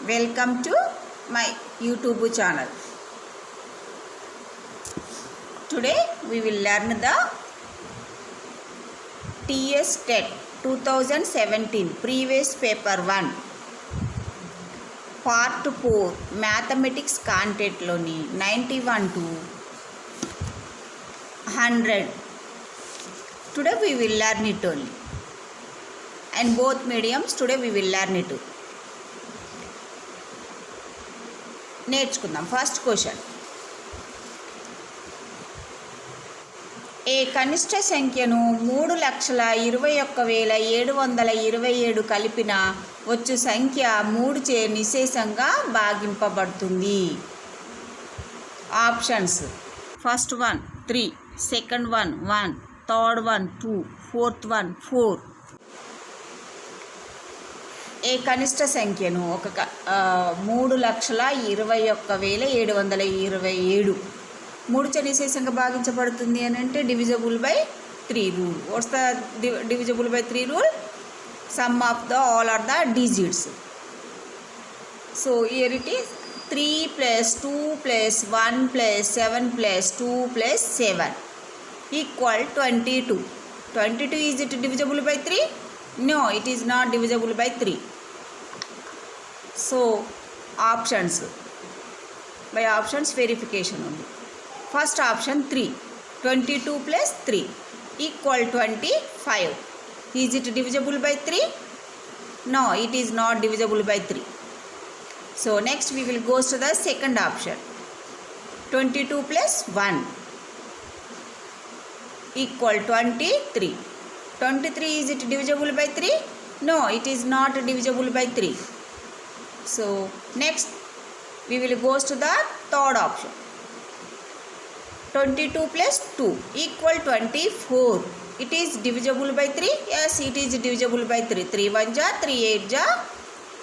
Welcome to my YouTube channel. Today we will learn the TS TET 2017 previous paper 1 part 4 mathematics content loni 91 to 100. Today we will learn it only, and both mediums today we will learn it. నేర్చుకుందాం. First question, ఏ కనిష్ట సంఖ్యను 3,21,727 కలిపిన వచ్చు సంఖ్య 3 చే నిశేషంగా భాగింపబడుతుంది? Options: first one 3, second one 1, third one 2, fourth one 4. ఏ కనిష్ట సంఖ్యను 3,21,727 3 చే నిశేషంగా భాగించబడుతుంది అని అంటే divisible by 3 rule. What's the divisible by 3 rule? Sum of the all are the digits. So here it is 3 + 2 + 1 + 7 + 2 + 7 equal 22. 22 is it divisible by 3? No, it is not divisible by 3. So options, by options verification only. First option 3, 22 + 3 equal 25. Is it divisible by 3? No, it is not divisible by 3. So next we will go to the second option, 22 + 1 equal 23. 23 is it divisible by 3? No, it is not divisible by 3. So next we will go to the third option, 22 + 2 equal 24. It is divisible by 3? Yes, it is divisible by 3. 3 1 ja, 3 8 ja,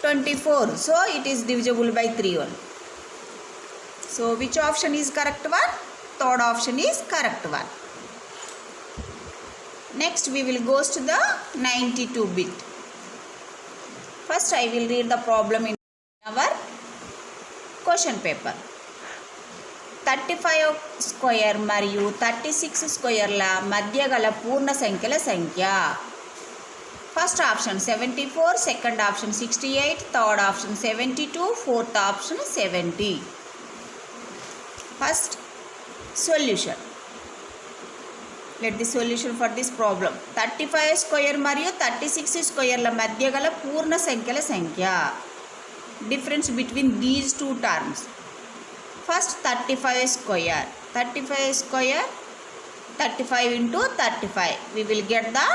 24. So it is divisible by 3 only. So which option is correct one? Third option is correct one. Next we will go to the 92 bit. First I will read the problem in our question paper. 35 square మరియు 36 స్క్వేర్ల మధ్య గల పూర్ణ సంఖ్యల సంఖ్య. First option 74, second option 68, third option 72, fourth option 70. First solution. Let the solution for this problem. 35 square మరియు 36 స్క్వేర్ల మధ్య గల పూర్ణ సంఖ్యల సంఖ్య. Difference between these two terms. First 35 square. 35 square, 35 into 35. We will get the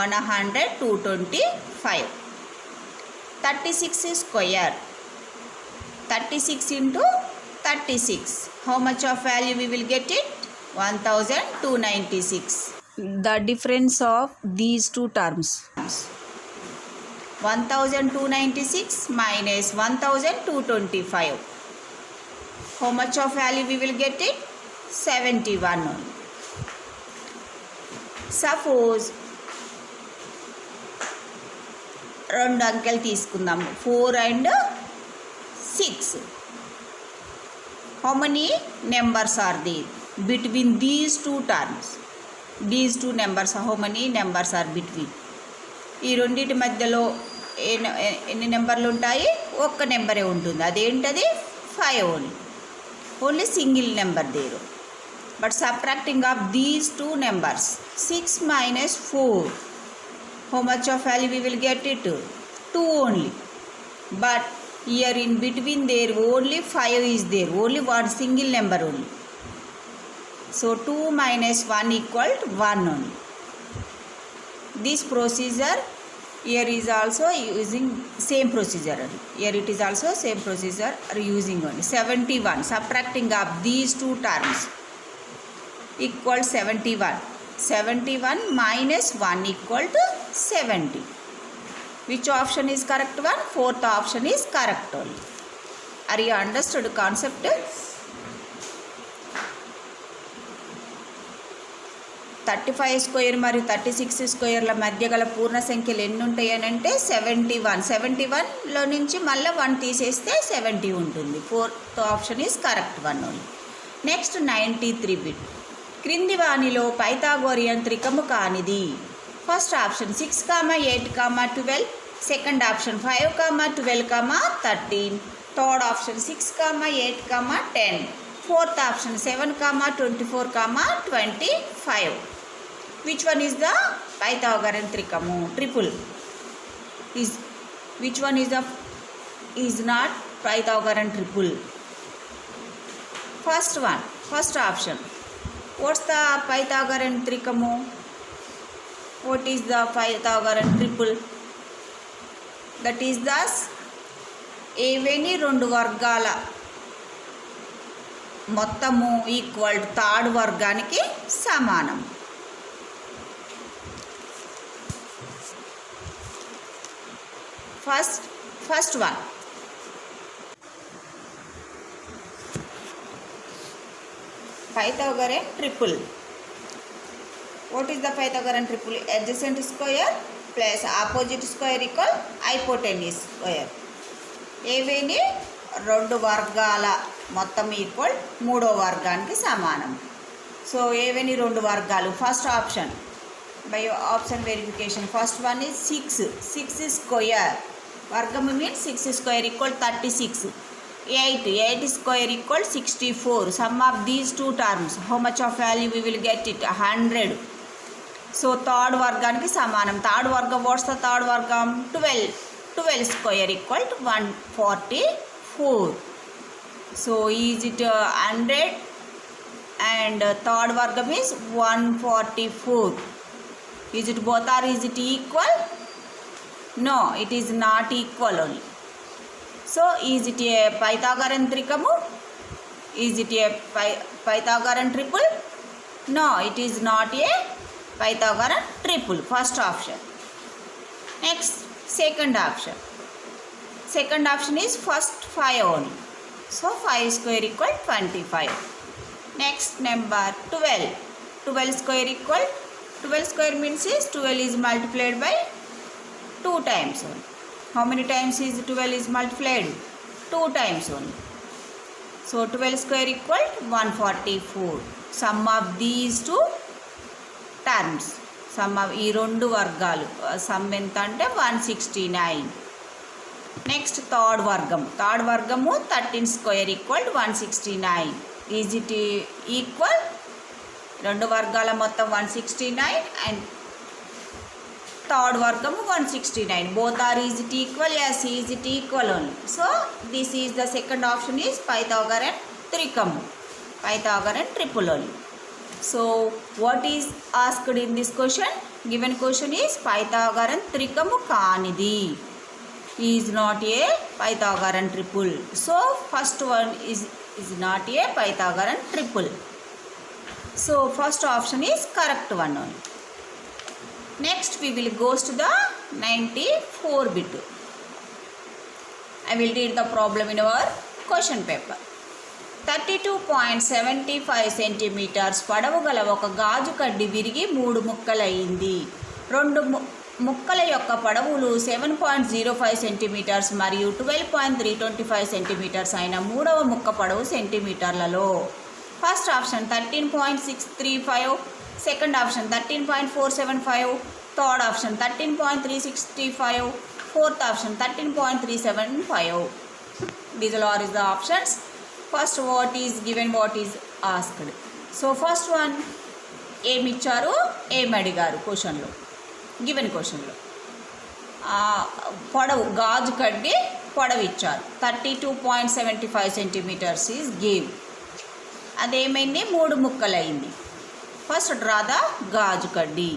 100, 225. 36 square. 36 into 36. How much of value we will get it? 1296. The difference of these two terms. 1296 minus 1225. How much of value we will get it? 71 only. Suppose రెండు అంకెలు తీసుకుందాం, 4 and 6. How many numbers are there between these two terms? These two numbers, how many numbers are between? ఈ రెండింటి మధ్యలో ఎన్ని నెంబర్లు ఉంటాయి? ఒక్క నెంబరే ఉంటుంది. అదేంటది? 5 only single number there. But subtracting of these two numbers, 6 minus 4, how much of value we will get it? 2 only. But here in between there only 5 is there, only one single number only. So 2 minus 1 equal to 1 only. This procedure here is also using same procedure. Here it is also same procedure using only 71. Subtracting of these two terms equal 71. 71 minus 1 equal to 70. Which option is correct one? Fourth option is correct only. Are you understood concept? 35 square మరియు 36 స్క్వేర్ల మధ్య గల పూర్ణ సంఖ్యలు ఎన్ని ఉంటాయి అని అంటే 71. 71లో నుంచి మళ్ళీ 1 తీసేస్తే 70 ఉంటుంది. Fourth option is correct one only. Next 93 bit. క్రింది వానిలో పైథాగోరియన్ త్రికము కానిది. First option 6, 8, 12. Second option 5, 12, 13. Third option 6, 8, 10. Fourth option 7, 24, 25. Which one is the Pythagorean trikamu? Triple. Which one is not Pythagorean triple? First one, first option. What's the Pythagorean trikamu? What is the Pythagorean triple? That is thus ఏవేని రెండు వర్గాల మొత్తము equal third వర్గానికి సమానం. First one Pythagorean triple. What is the Pythagorean triple? Adjacent square plus opposite square equal hypotenuse square. ఏవేని రెండు వర్గాల మొత్తం equal మూడో వర్గానికి సమానం. సో ఏవేని రెండు వర్గాలు. First option by option verification. First one is 6 square. వర్గము means 6 square equal 36. 8 square equal 64. Sum of these two terms how much of value we will get it 100. So third వర్గానికి సమానం. Third వర్గం what's the third వర్గం? 12 square equal to 144. So is it 100 and third వర్గం is 144. Is it both are is it equal? No, it is not equal only. So is it A Pythagorean trikamu? Is it A Pythagorean triple? No, it is not a Pythagorean triple. First option. Next, second option. Second option is first 5 only. So 5 square equal 25. Next number 12. 12 square equal 12 square means is 12 is multiplied by 2 times only. How many times is 12 is multiplied? 2 times only. So 12 square equal 144. Sum of these two terms. Sum of ఈ రెండు వర్గాలు some ఎంత అంటే 169. Next third వర్గం. Third వర్గము 13 square equal 169. Is it equal? రెండు వర్గాల మొత్తం 169 అండ్ థర్డ్ వర్గము 169. Both are is it equal? yes, is it equal only. So this is the second option is Pythagorean trikamu, Pythagorean triple only. So what is asked in this question? Given question is Pythagorean trikamu కానిది. Is not a Pythagorean triple. So first one is not a Pythagorean triple. So first option is correct one only. Next we will go to the 94 bit. I will read the problem in our question paper. 32.75 centimetres పొడవు గల ఒక గాజు కడ్డి విరిగి 3 ముక్కలయ్యింది. 2 ముక్కల యొక్క పొడవులు 7.05 centimetres మరియు 12.325 centimetres అయిన మూడవ ముక్క పొడవు సెంటీమీటర్లలో. First option 13.635, second option 13.475, third option 13.365, fourth option 13.375. These all are the options. First what is given, what is asked. So first one ఏమి ఇచ్చారు, ఏమి అడిగారు క్వశ్చన్లో, గివెన్ క్వశ్చన్లో పొడవు గాజు కడ్డి పొడవు ఇచ్చారు 32.75 సెంటీమీటర్స్ ఈజ్ గివ్. అదేమైంది 3 ముక్కలు అయింది. ఫస్ట్ డ్రా ద గాజు కడ్డి.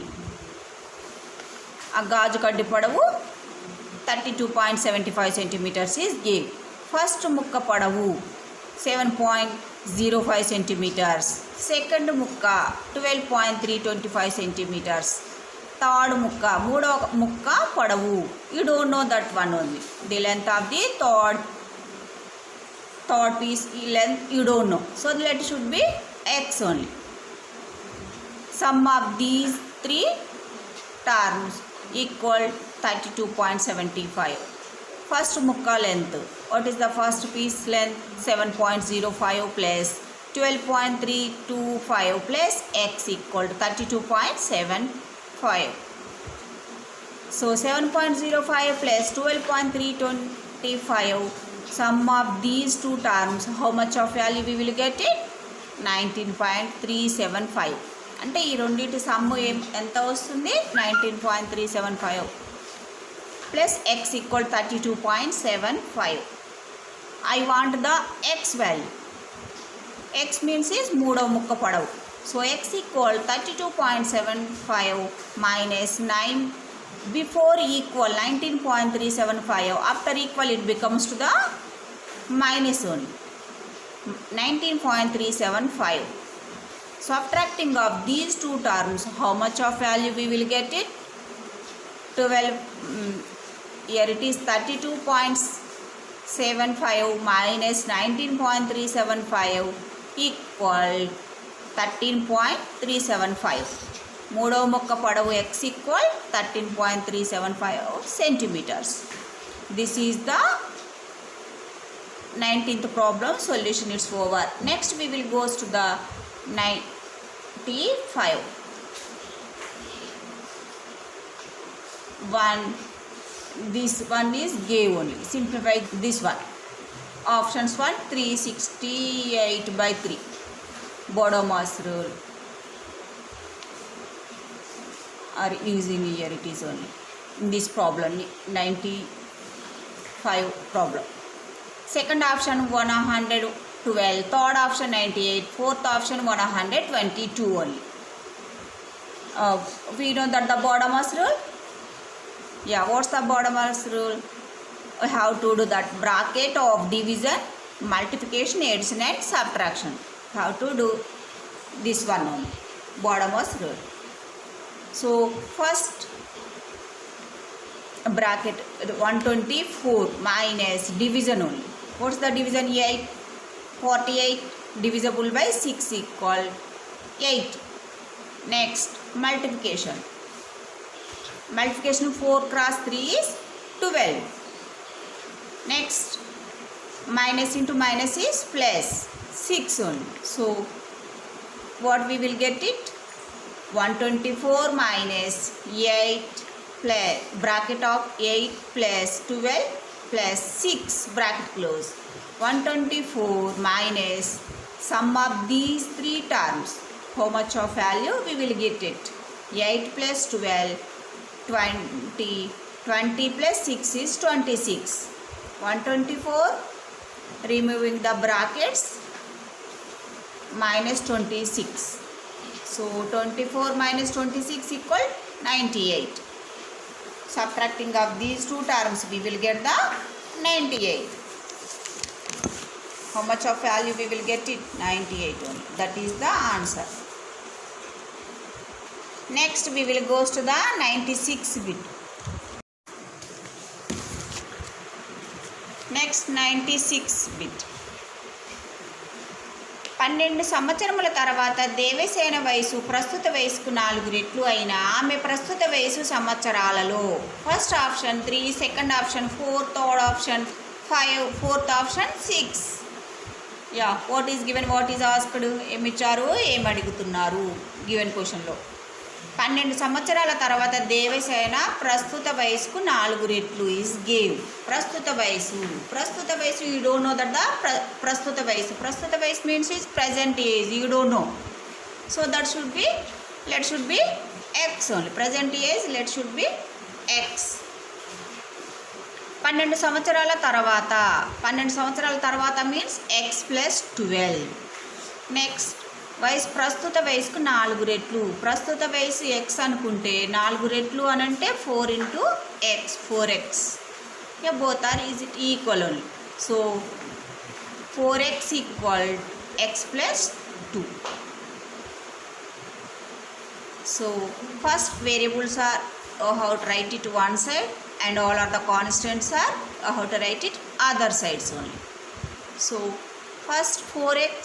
ఆ గాజు కడ్డి పొడవు 32.75 సెంటీమీటర్స్ ఈజ్ గివ్. ఫస్ట్ ముక్క పొడవు 7.05 సెంటీమీటర్స్, సెకండ్ ముక్క 12.325 సెంటీమీటర్స్, థర్డ్ ముక్క మూడవ ముక్క పొడవు. You don't know that one only. The length of the third piece, ఈ length you don't know. So the length should be x only. Sum of these three terms equal 32.75. First mukka length. What is the first piece length? 7.05 plus 12.325 plus x equal to 32.75. So 7.05 plus 12.325, sum of these two terms, how much of value we will get it? 19.375. అంటే ఈ రెండింటి some ఎంత వస్తుంది? 19.375 plus X equal 32.75. I want the X value. X means is మూడవ ముక్క పొడవు. So X equal 32.75 minus 9 before equal 19.375. After equal it becomes to the minus only 19.375. Subtracting of these two terms, how much of value we will get it? 12. Here it is 32.75 minus 19.375 equal 13.375. మూడవ మొక్క పొడవు x equal 13.375 centimetres. This is the 19th problem solution. It's over. Next we will goes to the 95. This one is gave only. Simplify this one. Options 1 368/3. Bodemas rule are using here. It is only in this problem 95 problem. Second option 112, third option 98, fourth option 122 only. We know that the Bodemas rule. Yeah, what's the Bodemas rule? We have to do that bracket of division, multiplication, addition and subtraction. We have to do this one only, Bodemas rule. So first bracket 124 minus division only. What's the division? 8. 48 divisible by 6 equal 8. Next multiplication. Multiplication 4 cross 3 is 12. Next minus into minus is plus 6 only. So what we will get it? 124 minus 8 plus bracket of 8 plus 12 plus 6 bracket close. 124 minus sum of these three terms, how much of value we will get it? 8 plus 12 20, 20 plus 6 is 26. 124 removing the brackets minus 26. So 24 minus 26 equal 98. Subtracting of these two terms, we will get the 98. How much of value we will get it? 98 only. That is the answer. Next we will go to the 96 bit. Next 96 bit. 12 సంవత్సరముల తర్వాత దేవసేన వయసు ప్రస్తుత వయసుకు 4 రెట్లు అయినా ఆమె ప్రస్తుత వయసు సంవత్సరాలలో. First option 3, second option 4, third option 5, fourth option 6. Yeah, what is given, what is asked, ఏమి ఇచ్చారు, ఏమి అడుగుతున్నారు గివెన్ క్వశ్చన్లో. 12 సంవత్సరాల తర్వాత దేవసేన ప్రస్తుత వయసుకు 4 రెట్లు ఈజ్ గేవ్. ప్రస్తుత వయసు you don't know that the ప్రస్తుత వయసు means is present age, you don't know. So that should be, let should be X only. Present age let should be X. 12 సంవత్సరాల తర్వాత మీన్స్ ఎక్స్ ప్లస్ 12. నెక్స్ట్ వయసు, ప్రస్తుత వయసుకు 4 రెట్లు. ప్రస్తుత వయసు ఎక్స్ అనుకుంటే 4 రెట్లు అని అంటే 4 into x, 4x. Both are is it equal only. So 4x equal x plus 2. So first variables are how to write it one side, and all are the constants are how to write it other sides only. So first 4x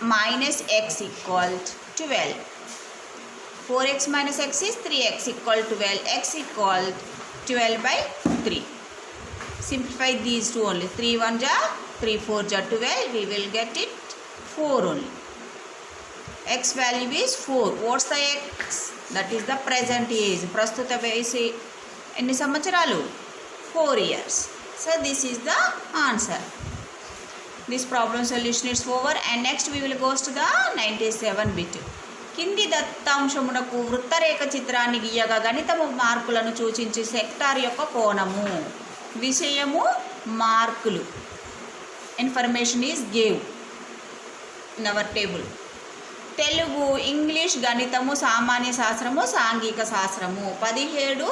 minus x equal 12. 4x minus x is 3x equal 12. X equal 12 by 3. Simplify these two only. 3 1 ja, 3 4 ja 12. We will get it 4 only. X value is 4. What's the x? That is the present age. Prastuta vayasi enni samvatsaralu? 4 years. So this is the answer. This problem solution is over, and next we will go to the 97 bit. కింది దత్తాంశమునకు వృత్తరేఖ చిత్రాన్ని గీయగా గణితము మార్కులను సూచించే sector యొక్క కోణము. విషయము మార్కులు. Information is give in our table. Telugu, English, గణితము, సామాన్య శాస్త్రము, సాంఘిక శాస్త్రము. 17,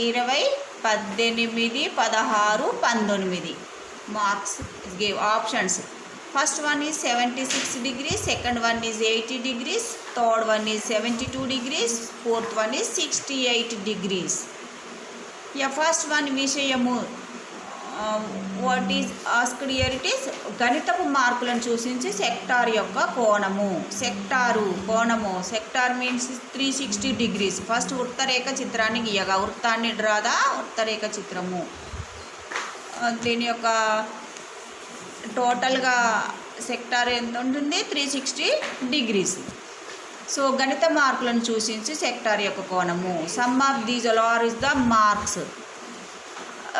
20, 18, 16, 19 marks give. Options. First one is 76 degrees, second one is 80 degrees, third one is 72 degrees, fourth one is 68 degrees. Yeah, first one విషయము. What is asked here? It is గణితపు మార్కులను సూచించి sector యొక్క కోణము. సెక్టారు కోణము. Sector means 360 degrees. ఫస్ట్ వృత్తరేఖ చిత్రాన్ని గీయగా. వృత్తాన్ని డ్రాదా వృత్తరేఖ చిత్రము. దీని యొక్క టోటల్గా సెక్టార్ ఎంత ఉంటుంది? 360 degrees. సో గణిత మార్కులను సూచించి సెక్టార్ యొక్క కోణము. Sum of these are is the marks.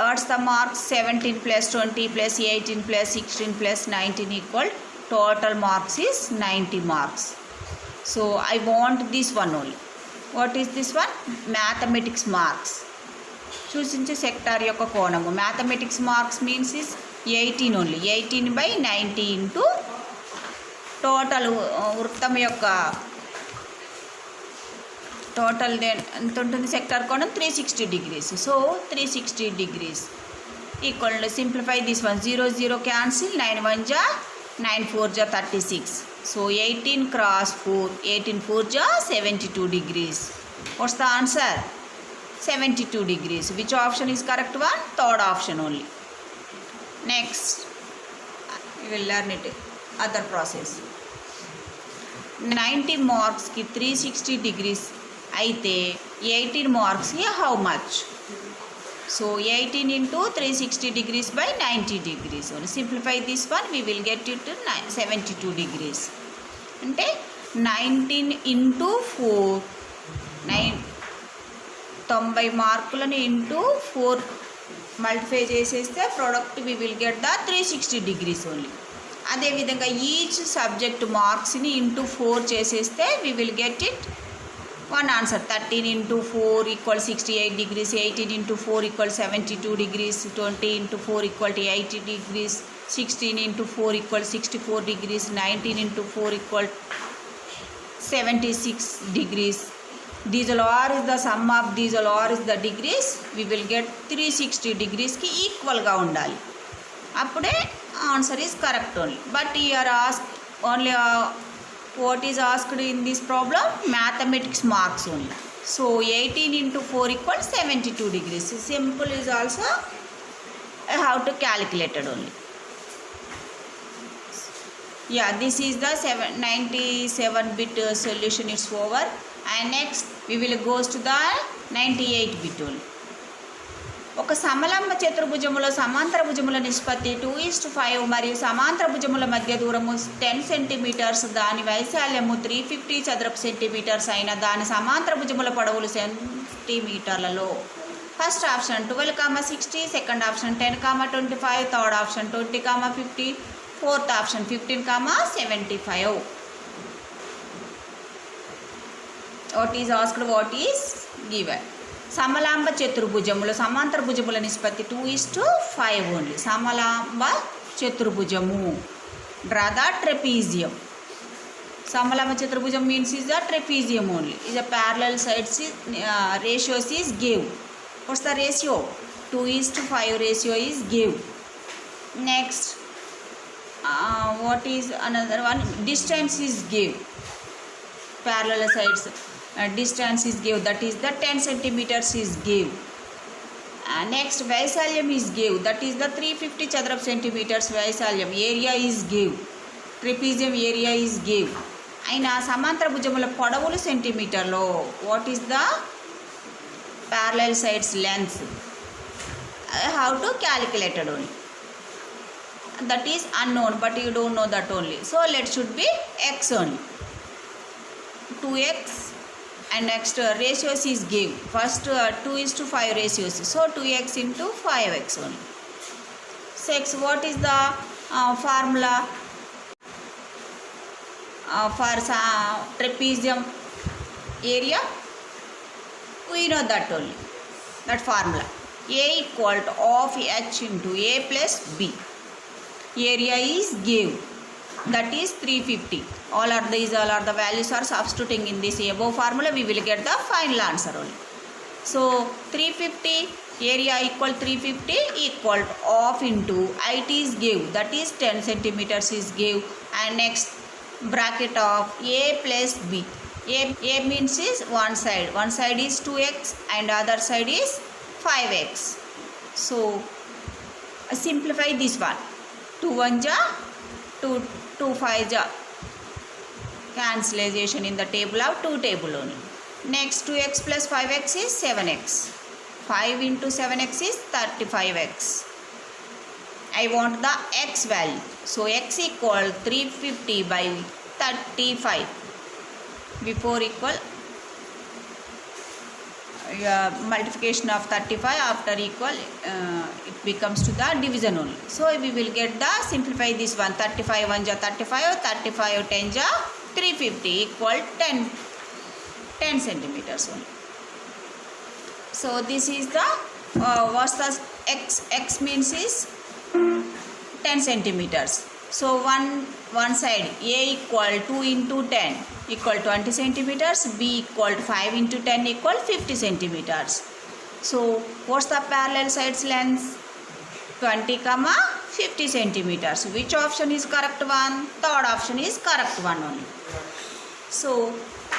What's the marks? 17 plus 20 plus 18 plus 16 plus 19 equal total marks is 90 marks. So I want this one only. What is this one? Mathematics marks. సూచించే sector యొక్క కోణము. Mathematics marks means is 18 only. 18 by 90 into total వృత్తం యొక్క total ఎంత ఉంటుంది? Sector కోణం 360 degrees. So 360 degrees equal to simplify this one. 0 0 cancel. 9 1 జా, 9 4 జా 36. సో 18 cross 4, 18 4 జా 72 degrees. What's the answer? 72 degrees. Which option is correct one? Third option only. Next, we will learn it other process. 90 marks ki 360 degrees అయితే 18 marks ki how much? So 18 into 360 degrees by 90 degrees. So simplify this one, we will get it to 72 degrees. అంటే 19 into 4, 90 మార్కులను into 4 multiply చేసేస్తే product we will get the 360 degrees only. అదేవిధంగా each subject మార్క్స్ని into 4 చేసేస్తే we will get it one answer. 13 into 4 equal 68 degrees, 18 into 4 equal 72 degrees, 20 into 4 equal to 80 degrees, 16 into 4 equal 64 degrees, 19 into 4 equal 76 degrees. These all are is the sum of these all are is the degrees. We will get 360 degrees ki equal ga undali. Appude answer is correct only. But here asked only what is asked in this problem? Mathematics marks only. So 18 into 4 equals 72 degrees. Simple is also how to calculate it only. Yeah, this is the 97 bit solution is over. And next we will go to the 98 bit only. ఒక సమలంబ చతుర్భుజములో సమాంతర భుజముల నిష్పత్తి 2:5 మరియు సమాంతర భుజముల మధ్య దూరము 10 centimetres, దాని వైశాల్యము 350 చదరపు సెంటీమీటర్స్ అయిన దాని సమాంతర భుజముల పొడవులు సెంటీమీటర్లలో. First option 12,60, second option 10,25, third option 20,50, fourth option 15,75. What is asked? What is given? సమలాంబ చతుర్భుజములు సమాంతర భుజముల నిష్పత్తి 2:5 ఓన్లీ. సమలాంబ చతుర్భుజము. Draw the trapezium. సమలాంబ చతుర్భుజం means is the trapezium only. Is a parallel sides ratios is give. What's the ratio? 2:5 ratio is give. Next, what is another one? Distance is give. Parallel sides distance is give, that is the 10 centimeters is give. Next, వైశాల్యం is give, that is the 350 చదరపు centimetres వైశాల్యం. Area is give. Trapezium area is give. అయిన సమాంతర భుజముల పొడవులు సెంటీమీటర్లో. What is the parallel sides length? How to calculate it only? That is unknown, but you don't know that only. So let should be x only. 2x and next ratios is give. First 2:5 ratios. So 2x into 5x only. 6. What is the formula for trapezium area? We know that only. That formula. A equal to of h into a plus b. Area is give. That is 350. All are the values are substituting in this above formula. We will get the final answer only. So 350 area equal 350 equal to of into height is give. That is 10 centimeters is give. And next bracket of a plus b. A means is one side is 2x and other side is 5x. So simplify this one. 2 1 ja 2 5 ja. Cancellation in the table of 2 table only. Next 2x plus 5x is 7x. 5 into 7x is 35x. I want the x value. So x equal 350 by 35. Before equal multiplication of 35, after equal it becomes to the division only. So we will get the simplify this one. 35 1 ja 35, 35 10 ja 350 equal 10 centimeters only. So this is the what's the x means is 10 centimeters. So one side a equal 2 into 10 equal 20 centimeters, b equal to 5 into 10 equal 50 centimeters. So what's the parallel sides length? 20 comma 50 centimeters. Which option is correct one? Third option is correct one only. So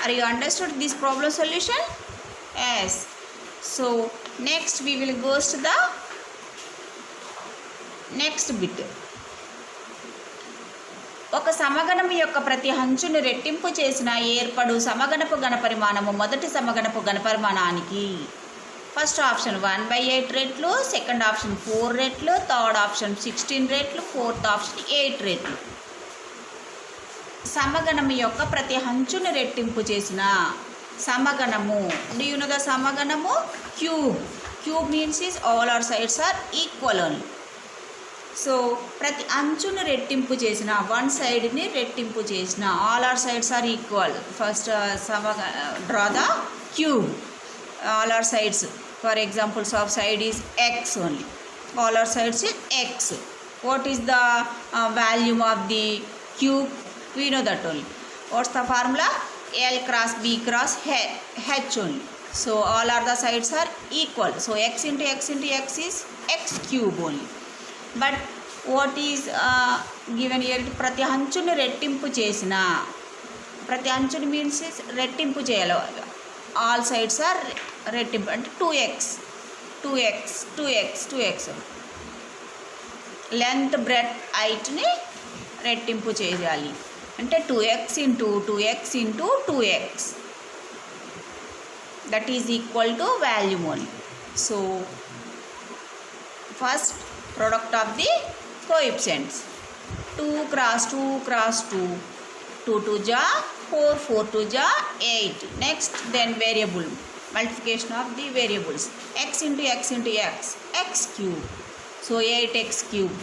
are you understood this problem solution? Yes. So next we will go to the next bit. ఒక సమగణము యొక్క ప్రతి అంచును రెట్టింపు చేసిన ఏర్పడు సమగణపు ఘనపరిమాణము మొదటి సమగణపు ఘనపరిమాణానికి. First option 1/8 రెట్లు, second option 4 రెట్లు, third option 16 రెట్లు, ఫోర్త్ ఆప్షన్ 8 రెట్లు. సమగణము యొక్క ప్రతి అంచును రెట్టింపు చేసిన సమగణము. డూ యు నో ద సమగణము? Cube means is all are sides are equal only. So ప్రతి అంచును రెట్టింపు చేసిన వన్ సైడ్ని రెట్టింపు చేసిన all are sides are equal. First draw the cube. All are sides for examples of side is x only. All are sides is x. What is the volume of the cube? We know that only. What's the formula? L cross B cross H only. So all are the sides are equal. So x into x into x is x cube only. But what is given here? ప్రతి అంచుని రెట్టింపు చేసిన. ప్రతి అంచుని means రెట్టింపు చేయాలి. All sides are రెట్టింపు అంటే 2x లెంత్ బ్రెడ్త్ హైట్ని రెట్టింపు చేయాలి అంటే 2x into 2x into 2x. That is equal to value only. So first product of the coefficients. 2 cross 2 cross 2. 2 2 ja 4, 4 2 ja 8. Next then variable. Multiplication of the variables. X into x into x. X cube. So 8x cube.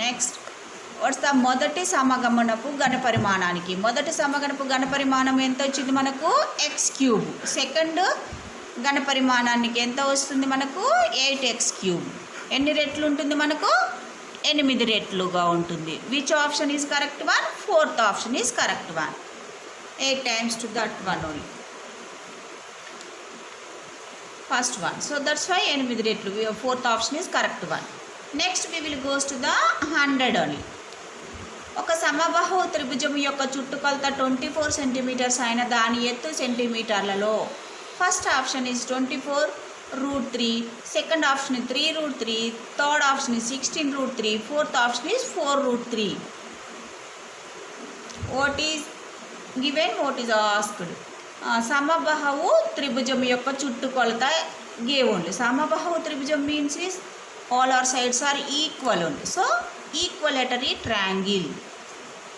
Next. What's the మొదటి సమగమనపు ఘనపరిమాణానికి. మొదటి సమగణపు ఘనపరిమాణం ఎంత వచ్చింది మనకు? X cube. Second ఘనపరిమాణానికి ఎంత వస్తుంది మనకు? 8x cube. ఎన్ని రెట్లు ఉంటుంది మనకు? 8 రెట్లుగా ఉంటుంది. Which option is correct one? Fourth option is correct one. 8 times to that one only. First one. So that's why 8 రెట్లు. Fourth option is correct one. Next we will go to the 100 only. ఒక సమబాహు త్రిభుజం యొక్క చుట్టుకొలత 24 centimetres అయిన దాని ఎత్తు సెంటీమీటర్లలో. First option is 24, root 3, second option is 3 root 3, third option is 16 root 3, fourth option is 4 root 3. What is given, what is asked? సమబాహువు త్రిభుజం యొక్క చుట్టుకొలత gave only. సమబాహువు త్రిభుజం means is all our sides are equal only. So equilateral triangle.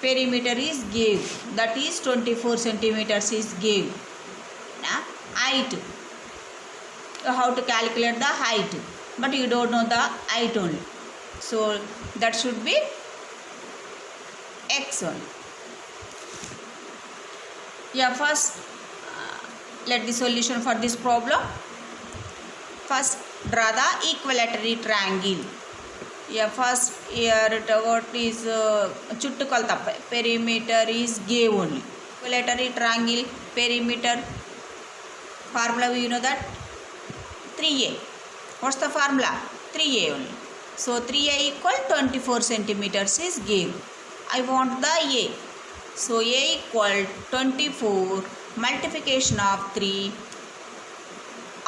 Perimeter is gave, that is 24 centimeters is gave. Height, how to calculate the height, but you don't know the height only, so that should be x only. Yeah, first let the solution for this problem. First draw the equilateral triangle. Yeah, first here what is chuttukolta, perimeter is gave only. Equilateral triangle perimeter formula, you know that 3a. What's the formula? 3a only. So 3a equal 24 centimeters is gave. I want the a. So a equal 24 multiplication of 3.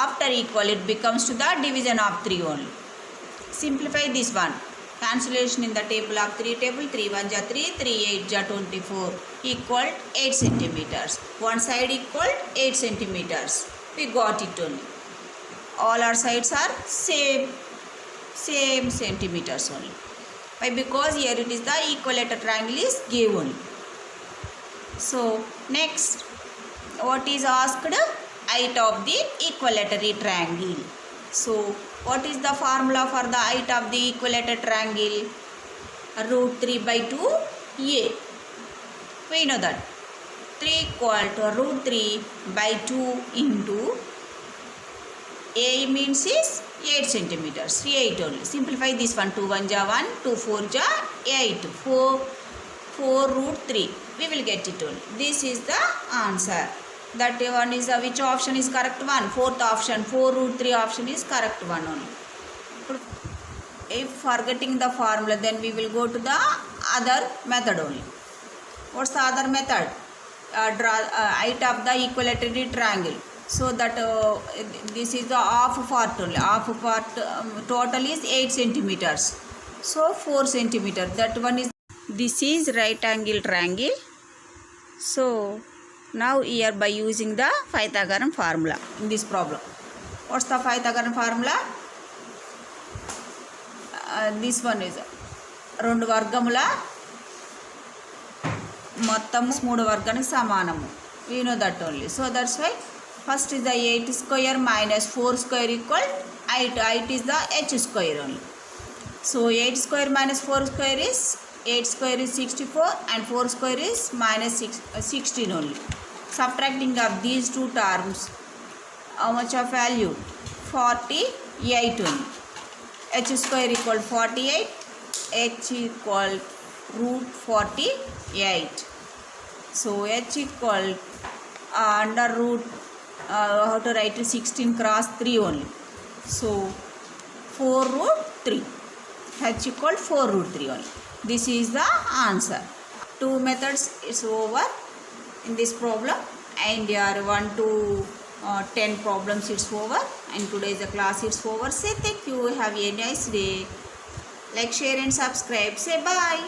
After equal it becomes to the division of 3 only. Simplify this one. Cancellation in the table of 3 table. 3 1 ja 3, 3 8 ja 24 equal 8 centimeters. One side equal 8 centimeters. We got it only. All our sides are same centimeters only. Why? Because here it is the equilateral triangle is given. So next, what is asked? Height of the equilateral triangle. So what is the formula for the height of the equilateral triangle? Root 3 by 2a. We know that 3 equal to root 3 by 2 into a means is 8 centimeters. 8 only. Simplify this one. 2 1 ja 1, 2 4 ja 8. 4 root 3. We will get it only. This is the answer. That one is which option is correct one? Fourth option. 4 root 3 option is correct one only. If forgetting the formula, then we will go to the other method only. What's the other method? Draw height of the equilateral triangle. So that this is the half part only. Half part total is 8 centimeters. So 4 centimeters. That one is. This is right angle triangle. So now here by using the Pythagorean formula in this problem. What's the Pythagorean formula? This one is 2 వర్గముల మొత్తం 3 వర్గానికి సమానము. We know that only. So that's why first is the 8 square minus 4 square equal height. Height is the h square only. So 8 square minus 4 square is 8 square is 64 and 4 square is minus 16 only. Subtracting of these two terms, how much of value? 48 only. H square equal 48, h equal root 48. So h equal under root, how to write it? 16 cross 3 only. So 4 root 3. H equal 4 root 3 only. This is the answer. 2 methods is over in this problem, and your 1 to 10 problems it's over, and today's the class it's over. Say thank you. Have a nice day. Like, share and subscribe. Say bye.